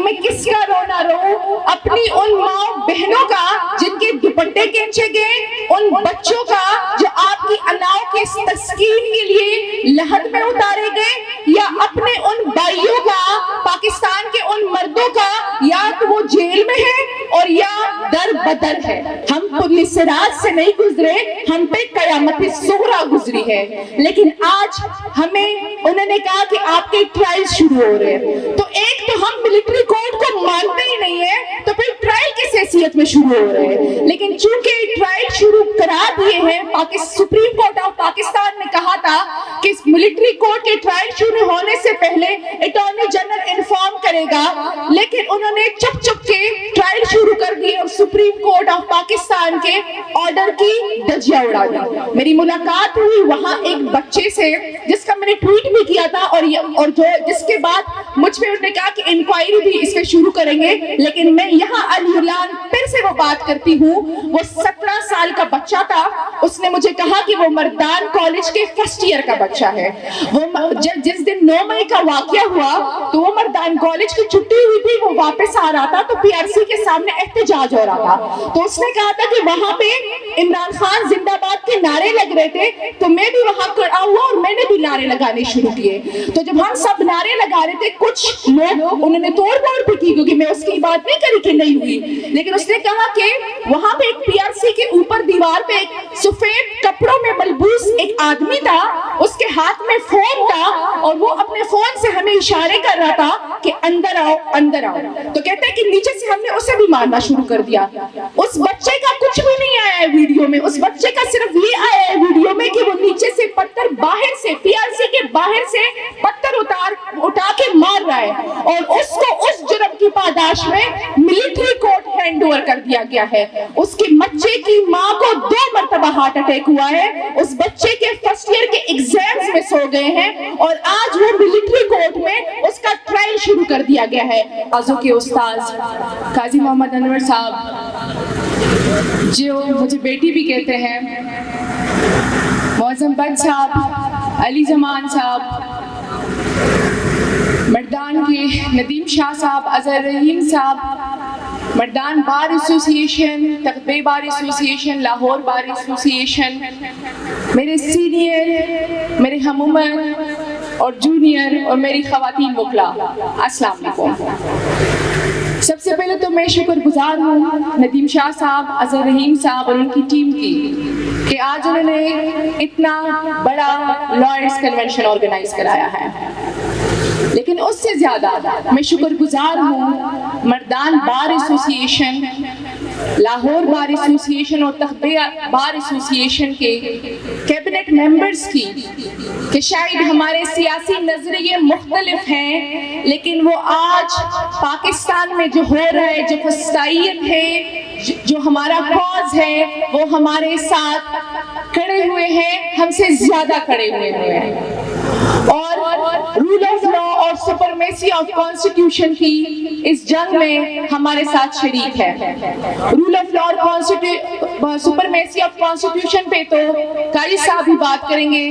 میں کس کا رونا رو، اپنی ان ماں بہنوں کا جن کے دوپٹے کھینچے گئے، ان بچوں کا جو آپ کی اناؤں کے تسکین کے لیے لحد میں اتارے گئے، یا اپنے ان بھائیوں کا، پاکستان کے ان مردوں کا، یا تو وہ جیل میں ہے اور یا در بدر ہے۔ ہم پولیس راج سے نہیں گزرے، ہم پہ قیامت صغریٰ گزری ہے، لیکن آج ہمیں انہوں نے کہا کہ آپ کے ٹرائل شروع ہو رہے ہیں، تو ایک تو ہم ملٹری کورٹ کو مانتے ہی نہیں ہیں، تو پھر ٹرائل کس حیثیت میں شروع ہو رہے ہیں؟ لیکن چونکہ ٹرائل شروع کرا دیے ہیں، سپریم کورٹ آف پاکستان نے کہا تھا کہ ملٹری کورٹ کے ٹرائل شروع ہونے سے پہلے اٹارنی جنرل انفارم کرے گا، لیکن انہوں نے چپ چپ کے ٹرائل شروع کر دی اور سپریم کورٹ آف پاکستان کے آرڈر کی دھجیاں اڑا دی۔ میری ملاقات ہوئی وہاں ایک بچے سے جس کا میں نے ٹویٹ بھی کیا تھا، اور جو جس کے بعد مجھ پہ انہوں نے کہا کہ انکوائری بھی اس پہ شروع کریں گے، لیکن میں یہاں اعلان پھر سے وہ بات کرتی ہوں۔ وہ 17 سال کا بچہ تھا، اس نے مجھے کہا کہ وہ مردان کالج کے فرسٹ ایئر کا بچہ ہے۔ وہ جس دن 9 مئی کا واقعہ ہوا تو وہ مردان کالج کی چھٹی ہوئی تھی، وہ واپس آ رہا تھا تو پی آر سی کے سامنے احتجاج ہو رہا تھا، تو اس نے کہا تھا کہ وہاں پہ عمران خان زندہ باد کے نعرے لگ رہے تھے، تو میں بھی وہاں کھڑا ہوا اور میں نے بھی نعرے لگانے شروع کیے۔ تو جب ہم سب نعرے لگا رہے تھے، کچھ لوگ انہوں نے توڑ پھوڑ بھی کی، کیونکہ میں اس کی بات نہیں کری کہ نہیں ہوئی، لیکن اس نے کہا کہ وہاں پہ ایک پی آر سی کے اوپر دیوار پہ ایک سفید کپڑوں میں ملبوس ایک آدمی تھا، اس کے ہاتھ میں فون تھا اور وہ اپنے فون سے ہمیں اشارے کر رہا تھا کہ اندر آؤ اندر آؤ۔ تو کہتے ہیں کہ نیچے سے ہم نے اسے بھی مارنا شروع کر دیا۔ اس بچے کا کچھ بھی نہیں آیا ہے ویڈیو میں، اس بچے کا صرف یہ آیا ہے ویڈیو میں کہ وہ نیچے سے پتھر باہر سے پی آر سی کے باہر سے پتھر اٹھا کے مار رہا ہے، اور اس کو اس جرم کی پاداش میں ملٹری کورٹ ہینڈ اوور کر دیا گیا ہے۔ اس کے بچے کی ماں کو 2 مرتبہ ہارٹ اٹیک ہوا ہے، اس بچے کے فرسٹ ایئر کے ایگزامز میں سو گئے ہیں، اور آج وہ ملٹری کورٹ میں اس کا ٹرائل شروع کر دیا گیا ہے۔ آزو کے استاذ قاضی محمد انور صاحب، جو مجھے بیٹی بھی کہتے ہیں، معظم بٹ صاحب، علی زمان صاحب، مردان کے ندیم شاہ صاحب، اظہر رحیم صاحب، مردان بار ایسوسی ایشن، تقبے بار ایسوسی ایشن، لاہور بار ایسوسی ایشن، میرے سینئر، میرے ہم عمر اور جونیئر اور میری خواتین وکلا، السلام علیکم۔ سب سے پہلے تو میں شکر گزار ہوں ندیم شاہ صاحب، اظہر رحیم صاحب اور ان کی ٹیم کی کہ آج انہوں نے اتنا بڑا لائرز کنونشن آرگنائز کرایا ہے، لیکن اس سے زیادہ میں شکر گزار ہوں مردان بار ایسوسی ایشن، لاہور بار ایسوسی ایشن اور تقبے بار ایسوسی ایشن کے کیبنٹ ممبرز کی، کہ شاید ہمارے سیاسی نظریے مختلف ہیں، لیکن وہ آج پاکستان میں جو ہو رہا ہے، جو فسطائیت ہے، جو ہمارا کاز ہے، وہ ہمارے ساتھ کھڑے ہوئے ہیں، ہم سے زیادہ کھڑے ہوئے ہیں، اور رول آف لا اور سپرمیسی آف کانسٹیٹیوشن کی اس جنگ میں ہمارے ساتھ شریک ہے۔ رول آف لا اور سپرمیسی آف کانسٹیٹیوشن پہ تو قاری صاحب بھی بات کریں گے،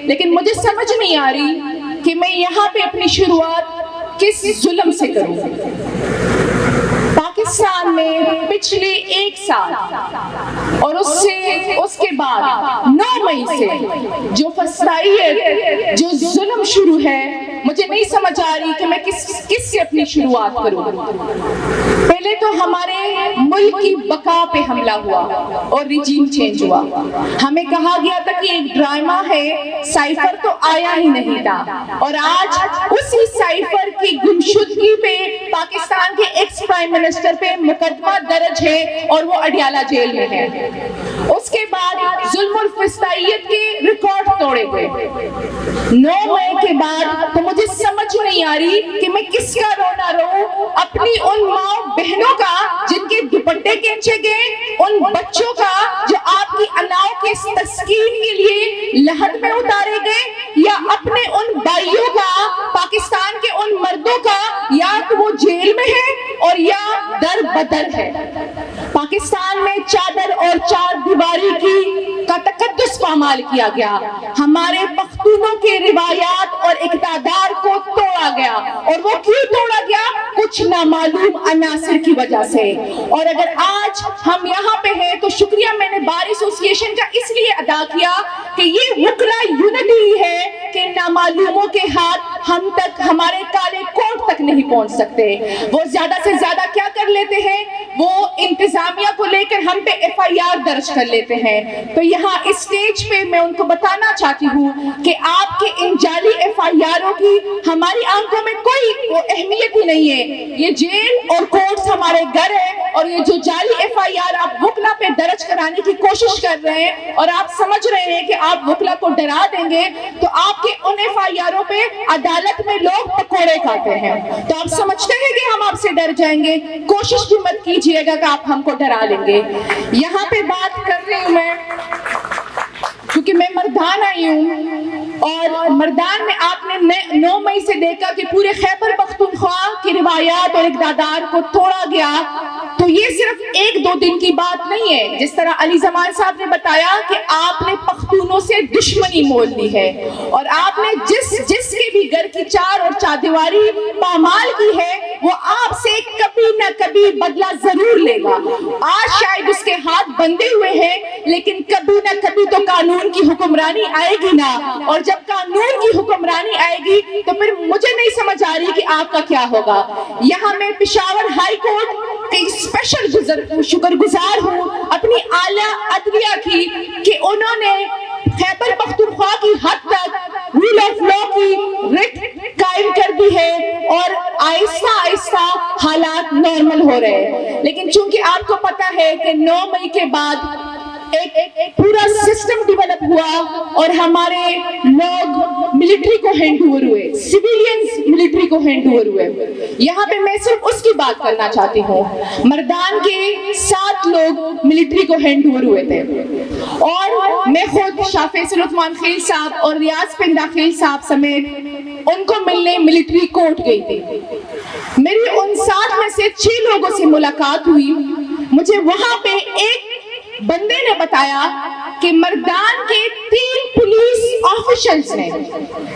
لیکن مجھے سمجھ نہیں آ رہی کہ میں یہاں پہ اپنی شروعات کس ظلم سے کروں۔ پاکستان میں پچھلے 1 سال اور اس کے بعد 9 مئی سے جو فسطائیت، جو ظلم شروع ہے، مجھے نہیں سمجھ آ رہی کہ میں کس سے اپنی شروعات کروں۔ پہلے تو ہمارے ملک کی بقا پہ حملہ ہوا اور ریجیم چینج ہوا۔ ہمیں کہا گیا تھا کہ ایک ڈرامہ ہے، سائفر تو آیا ہی نہیں تھا، اور آج اسی سائفر کی گمشدگی پہ پاکستان کے ایکس پرائم منسٹر پہ مقدمہ درج ہے اور وہ اڈیالہ جیل میں ہے۔ اس کے بعد ظلم الفسطائیت کے ریکارڈ توڑے گئے۔ 9 مئی کے بعد تو مجھے سمجھ نہیں آ رہی کہ میں کس کا رونا رو، اپنی ان ماں بہنوں کا جن کے دوپٹے کھینچے گئے، ان بچوں کا جو آپ کی اناؤں کے تسکین کے لیے لحد میں اتارے گئے، یا اپنے ان بھائیوں کا، پاکستان کے ان مردوں کا، یا تو وہ جیل میں ہے اور یا در بدر ہے۔ پاکستان میں چادر اور چار دیواری کا تقدس پامال کیا گیا، ہمارے پختونوں کے روایات اور اقتدار کو توڑا گیا، اور وہ کیوں توڑا گیا؟ کچھ نامعلوم عناصر کی وجہ سے۔ اور اگر آج ہم یہاں پہ ہیں تو شکریہ میں نے بار ایسوسییشن کا اس لیے ادا کیا کہ یہ وکلا یونٹی ہے کہ نامعلوموں کے ہاتھ ہم تک، ہمارے کالے کوٹ تک نہیں پہنچ سکتے۔ وہ زیادہ سے زیادہ کیا کر لیتے ہیں؟ وہ انتظامیہ کو لے کر ہم پہ FIR درج کر لیتے ہیں۔ تو یہاں اس سٹیج پہ میں ان کو بتانا چاہتی ہوں کہ آپ کے ان جعلی FIRوں کی ہماری آنکھوں میں کوئی اہمیت ہی نہیں ہے۔ یہ جیل اور کورٹس ہمارے گھر ہے، اور یہ جو جعلی FIR آپ وکلا پہ درج کرانے کی کوشش کر رہے ہیں اور آپ سمجھ رہے ہیں کہ آپ وکلا کو ڈرا دیں گے، تو آپ کے ان FIRوں پہ عدالت میں لوگ پکوڑے کھاتے ہیں۔ تو آپ سمجھتے ہیں کہ ہم آپ سے ڈر جائیں گے؟ کوشش بھی مت کیجئے گا کہ آپ ہم کو ڈرا لیں گے۔ یہاں پہ بات کر رہی ہوں میں کیونکہ میں مردان آئی ہوں، اور مردان میں آپ نے 9 مئی سے دیکھا کہ پورے خیبر پختونخوا کی روایات اور اقتدار کو توڑا گیا۔ تو یہ صرف 1-2 دن کی بات نہیں ہے، جس طرح علی زمان صاحب نے بتایا کہ آپ نے پختونوں سے دشمنی مول لی ہے، اور آپ نے جس کے بھی گھر کی چار اور چاردیواری پامال کی ہے، وہ آپ سے کبھی نہ کبھی بدلہ ضرور لے گا۔ آج شاید اس کے ہاتھ بندھے ہوئے ہیں، لیکن کبھی نہ کبھی تو قانون کی حکمرانی آئے گی نا، اور جب قانون کی حکمرانی آئے گی تو پھر مجھے نہیں سمجھ آ رہی کہ آپ کا کیا ہوگا۔ یہاں میں پشاور ہائی کورٹ کی اسپیشل شکر گزار ہوں اپنی اعلیٰ عدلیہ کی کہ انہوں نے خیبر پختونخوا کی حد تک رول آف لا کی رٹ قائم کر دی ہے، اور آہستہ آہستہ حالات نارمل ہو رہے ہیں۔ لیکن چونکہ آپ کو پتا ہے کہ 9 مئی کے بعد ایک پورا سسٹم ڈیولپ ہوا، اور ہمارے لوگ ملٹری کو ہینڈ اوور ہوئے، سیویلینز ملٹری کو ہینڈ اوور ہوئے۔ یہاں پہ میں صرف اس کی بات کرنا چاہتی ہوں، مردان کے 7 لوگ ملٹری کو ہینڈ اوور ہوئے تھے، اور میں خود شاہ فیصل عثمان خیل صاحب اور ریاض پنڈا خیل صاحب سمیت ان کو ملنے ملٹری کورٹ گئی تھی۔ میری ان 7 میں سے 6 لوگوں سے ملاقات ہوئی۔ مجھے وہاں پہ ایک بندے نے بتایا کہ مردان کے 3 پولیس آفیشلز نے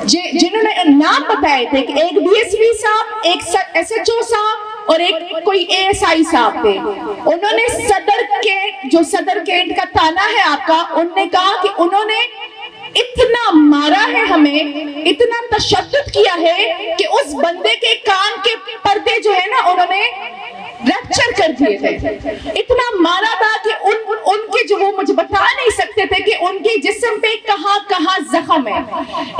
جنہوں نے نام بتائے تھے کہ ایک DSP صاحب، ایک SHO صاحب اور ایک کوئی ASI صاحب تھے، انہوں نے صدر کینٹ کا تانا ہے آپ کا، انہوں نے کہا کہ انہوں نے اتنا مارا ہے ہمیں، اتنا تشدد کیا ہے کہ اس بندے کے کان کے پردے جو ہے نا انہوں نے ریپچر کر دیے تھے۔ اتنا مارا تھا کہ ان کے جو وہ مجھے بتا نہیں سکتے تھے کہ ان کے جسم پہ کہاں کہاں زخم ہے،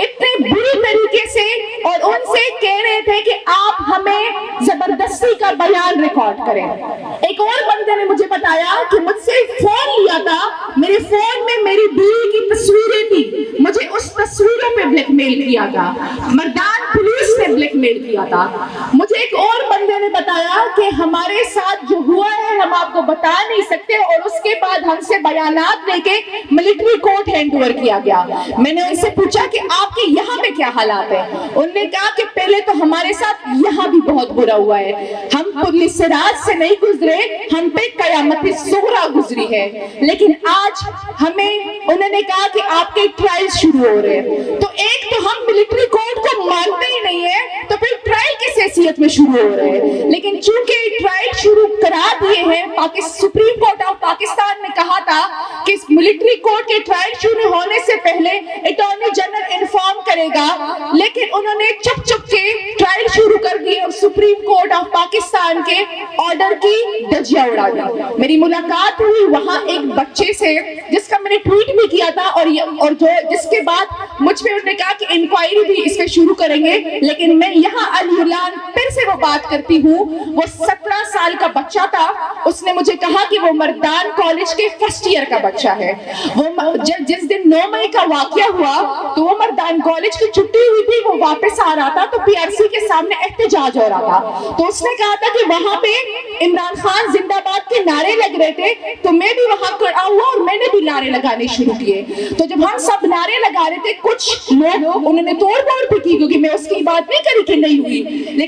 اتنے بری طریقے سے، اور ان سے کہہ رہے تھے کہ آپ ہمیں زبردستی کا بیان ریکارڈ کریں۔ ایک اور بندے نے مجھے بتایا کہ مجھ سے فون لیا تھا، میرے فون میں میری بیوی کی تصویریں تھی، مجھے اس تصویروں پہ بلیک میل کیا تھا، مردان پولیس نے بلیک میل کیا تھا۔ مجھے ایک اور بندے نے بتایا کہ ہمارے ساتھ جو ہوا ہے ہم آپ کو بتا نہیں سکتے، اور اس کے بعد ہم سے بیانات لے کے ملٹری کورٹ ہینڈ اوور کیا گیا۔ میں نے ان سے پوچھا کہ آپ کے یہاں پہ کیا حالات ہیں؟ انہوں نے کہا کہ پہلے تو ہمارے ساتھ یہاں بھی بہت برا ہوا ہے، ہم پولیس سے رات سے نہیں گزرے، ہم پہ قیامت صغریٰ گزری ہے، لیکن آج ہمیں انہوں نے کہا کہ آپ کے ٹرائل شروع ہو رہے ہیں۔ تو ایک تو ہم ملٹری کورٹ کو مانتے ہی نہیں ہے، تو پھر ٹرائل کس حیثیت میں شروع ہو رہے ہیں؟ لیکن چونکہ ٹرائل شروع کرا دیے ہیں، سپریم کورٹ آف پاکستان نے کہا تھا کہ ملٹری کورٹ کے ٹرائل شروع ہونے سے پہلے اٹارنی جنرل انفارم کرے گا، لیکن انہوں نے چپ چپ کے ٹرائل شروع کر دیے اور سپریم کورٹ آف پاکستان کے آرڈر کی دھجیاں اڑا دی۔ میری ملاقات ہوئی وہاں ایک بچے سے جس کا میں نے ٹویٹ بھی کیا تھا، اور جو جس کے بعد مجھ پہ انہوں نے کہا کہ انکوائری بھی اس پہ شروع کریں گے، لیکن میں یہاں علی اعلان پھر سے وہ بات کرتی ہوں۔ وہ 17 سال کا بچہ تھا، اس نے مجھے کہا کہ وہ مردان کالج کے فرسٹ ایئر کا بچہ ہے۔ وہ جس دن 9 مئی کا واقعہ ہوا تو وہ مردان کالج کی چھٹی ہوئی تھی، وہ واپس آ رہا تھا تو PRC کے سامنے احتجاج ہو رہا تھا، تو اس نے کہا تھا کہ وہاں پہ عمران خان زندہ باد کے نعرے لگ رہے تھے، تو میں بھی وہاں کھڑا ہوا اور میں نے بھی نعرے لگانے شروع کیے۔ تو جب ہم سب نعرے لگا رہے تھے، کچھ لوگ انہوں نے توڑ پھوڑ بھی کی، کیونکہ میں اس کی بات نہیں کری کہ نہیں ہوئی،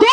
2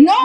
9